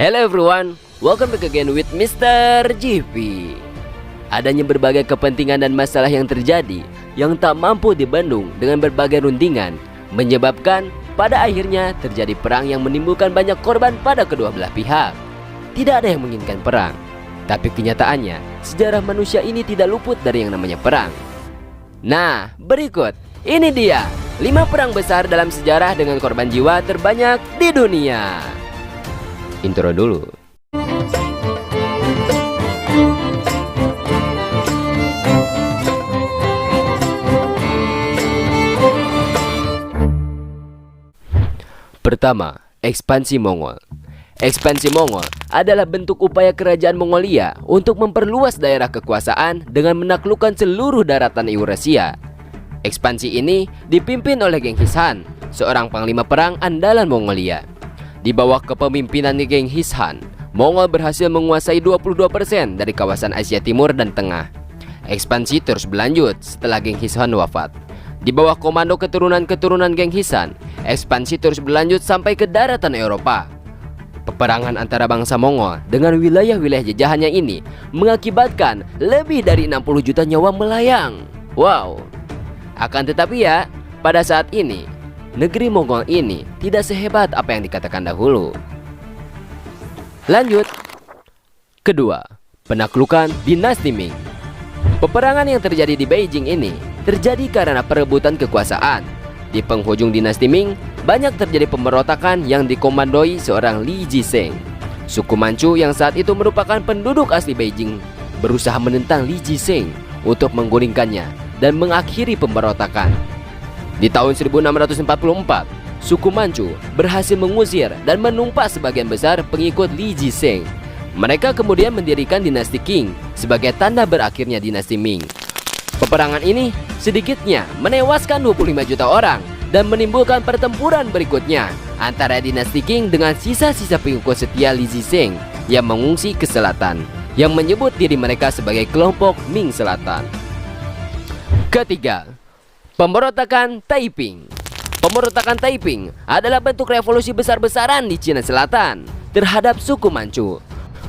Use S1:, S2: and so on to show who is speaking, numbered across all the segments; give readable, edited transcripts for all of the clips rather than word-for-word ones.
S1: Hello everyone, welcome back again with Mr. GP. Adanya berbagai kepentingan dan masalah yang terjadi yang tak mampu dibendung dengan berbagai rundingan, menyebabkan pada akhirnya terjadi perang yang menimbulkan banyak korban pada kedua belah pihak. Tidak ada yang menginginkan perang, tapi kenyataannya sejarah manusia ini tidak luput dari yang namanya perang. Nah, berikut ini dia 5 perang besar dalam sejarah dengan korban jiwa terbanyak di dunia. Intro dulu. Pertama, ekspansi Mongol. Ekspansi Mongol adalah bentuk upaya kerajaan Mongolia untuk memperluas daerah kekuasaan dengan menaklukkan seluruh daratan Eurasia. Ekspansi ini dipimpin oleh Genghis Khan, seorang panglima perang andalan Mongolia. Di bawah kepemimpinan Genghis Khan, Mongol berhasil menguasai 22% dari kawasan Asia Timur dan Tengah. Ekspansi terus berlanjut setelah Genghis Khan wafat. Di bawah komando keturunan-keturunan Genghis Khan, ekspansi terus berlanjut sampai ke daratan Eropa. Peperangan antara bangsa Mongol dengan wilayah-wilayah jajahannya ini mengakibatkan lebih dari 60 juta nyawa melayang. Wow. Akan tetapi ya, pada saat ini negeri Mongol ini tidak sehebat apa yang dikatakan dahulu. Lanjut. Kedua, penaklukan dinasti Ming. Peperangan yang terjadi di Beijing ini terjadi karena perebutan kekuasaan. Di penghujung dinasti Ming, banyak terjadi pemberontakan yang dikomandoi seorang Li Jiseng. Suku Manchu yang saat itu merupakan penduduk asli Beijing berusaha menentang Li Jiseng untuk menggulingkannya dan mengakhiri pemberontakan. Di tahun 1644, suku Manchu berhasil mengusir dan menumpas sebagian besar pengikut Li Jiseng. Mereka kemudian mendirikan dinasti Qing sebagai tanda berakhirnya dinasti Ming. Peperangan ini sedikitnya menewaskan 25 juta orang dan menimbulkan pertempuran berikutnya antara dinasti Qing dengan sisa-sisa pengikut setia Li Jiseng yang mengungsi ke selatan, yang menyebut diri mereka sebagai kelompok Ming Selatan. Ketiga, pemberontakan Taiping. Pemberontakan Taiping adalah bentuk revolusi besar-besaran di Cina Selatan terhadap suku Manchu.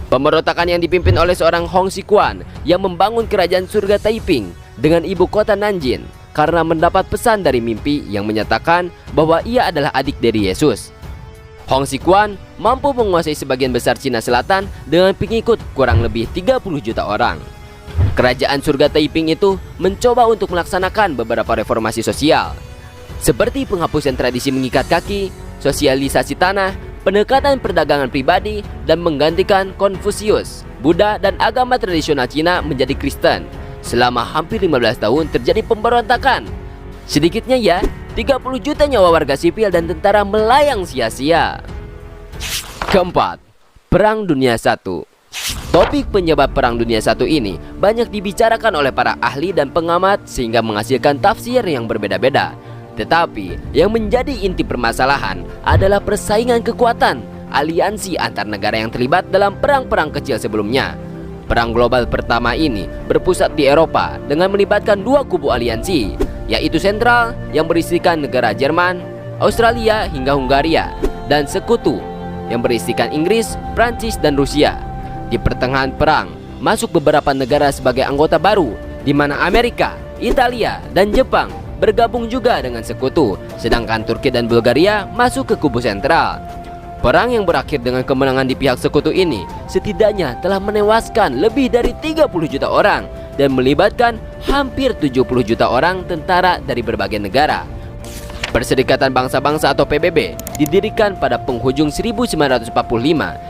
S1: Pemberontakan yang dipimpin oleh seorang Hong Xiuquan yang membangun kerajaan surga Taiping dengan ibu kota Nanjing karena mendapat pesan dari mimpi yang menyatakan bahwa ia adalah adik dari Yesus. Hong Xiuquan mampu menguasai sebagian besar Cina Selatan dengan pengikut kurang lebih 30 juta orang. Kerajaan surga Taiping itu mencoba untuk melaksanakan beberapa reformasi sosial, seperti penghapusan tradisi mengikat kaki, sosialisasi tanah, pendekatan perdagangan pribadi, dan menggantikan Konfusius, Buddha, dan agama tradisional Cina menjadi Kristen. Selama hampir 15 tahun terjadi pemberontakan. Sedikitnya ya, 30 juta nyawa warga sipil dan tentara melayang sia-sia. Keempat, Perang Dunia I. Topik penyebab Perang Dunia I ini banyak dibicarakan oleh para ahli dan pengamat sehingga menghasilkan tafsir yang berbeda-beda. Tetapi yang menjadi inti permasalahan adalah persaingan kekuatan aliansi antar negara yang terlibat dalam perang-perang kecil sebelumnya. Perang global pertama ini berpusat di Eropa dengan melibatkan dua kubu aliansi, yaitu sentral yang berisikan negara Jerman, Australia hingga Hungaria, dan sekutu yang berisikan Inggris, Prancis, dan Rusia. Di pertengahan perang, masuk beberapa negara sebagai anggota baru, di mana Amerika, Italia, dan Jepang bergabung juga dengan sekutu, sedangkan Turki dan Bulgaria masuk ke kubu sentral. Perang yang berakhir dengan kemenangan di pihak sekutu ini setidaknya telah menewaskan lebih dari 30 juta orang dan melibatkan hampir 70 juta orang tentara dari berbagai negara. Perserikatan Bangsa-Bangsa atau PBB didirikan pada penghujung 1945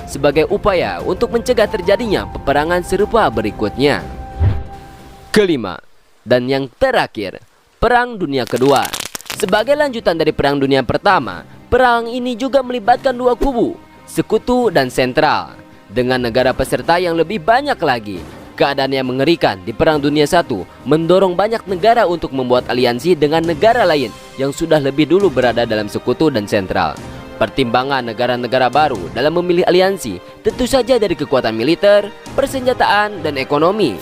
S1: sebagai upaya untuk mencegah terjadinya peperangan serupa berikutnya. Kelima, dan yang terakhir, Perang Dunia Kedua. Sebagai lanjutan dari Perang Dunia Pertama, perang ini juga melibatkan dua kubu, sekutu dan sentral, dengan negara peserta yang lebih banyak lagi. Keadaan yang mengerikan di Perang Dunia I mendorong banyak negara untuk membuat aliansi dengan negara lain yang sudah lebih dulu berada dalam sekutu dan sentral. Pertimbangan negara-negara baru dalam memilih aliansi tentu saja dari kekuatan militer, persenjataan, dan ekonomi.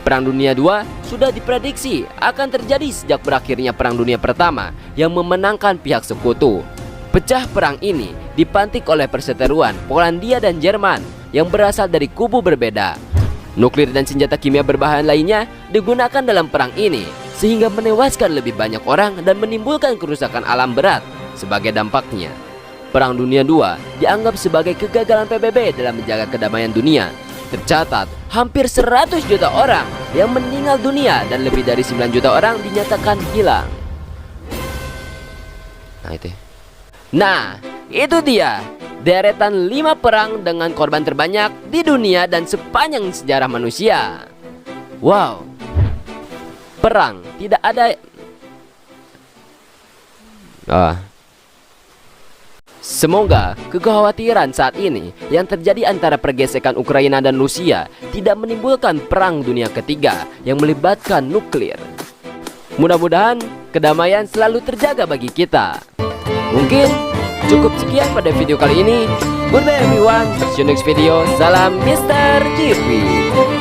S1: Perang Dunia II sudah diprediksi akan terjadi sejak berakhirnya Perang Dunia Pertama yang memenangkan pihak sekutu. Pecah perang ini dipantik oleh perseteruan Polandia dan Jerman yang berasal dari kubu berbeda. Nuklir dan senjata kimia berbahaya lainnya digunakan dalam perang ini, sehingga menewaskan lebih banyak orang dan menimbulkan kerusakan alam berat. Sebagai dampaknya, Perang Dunia II dianggap sebagai kegagalan PBB dalam menjaga kedamaian dunia. Tercatat hampir 100 juta orang yang meninggal dunia dan lebih dari 9 juta orang dinyatakan hilang. Nah, itu dia deretan 5 perang dengan korban terbanyak di dunia dan sepanjang sejarah manusia. Wow. Perang tidak ada. Semoga kekhawatiran saat ini yang terjadi antara pergesekan Ukraina dan Rusia tidak menimbulkan perang dunia ketiga yang melibatkan nuklir. Mudah-mudahan kedamaian selalu terjaga bagi kita. Mungkin cukup sekian pada video kali ini. Goodbye everyone, see you next video. Salam Mr. GP.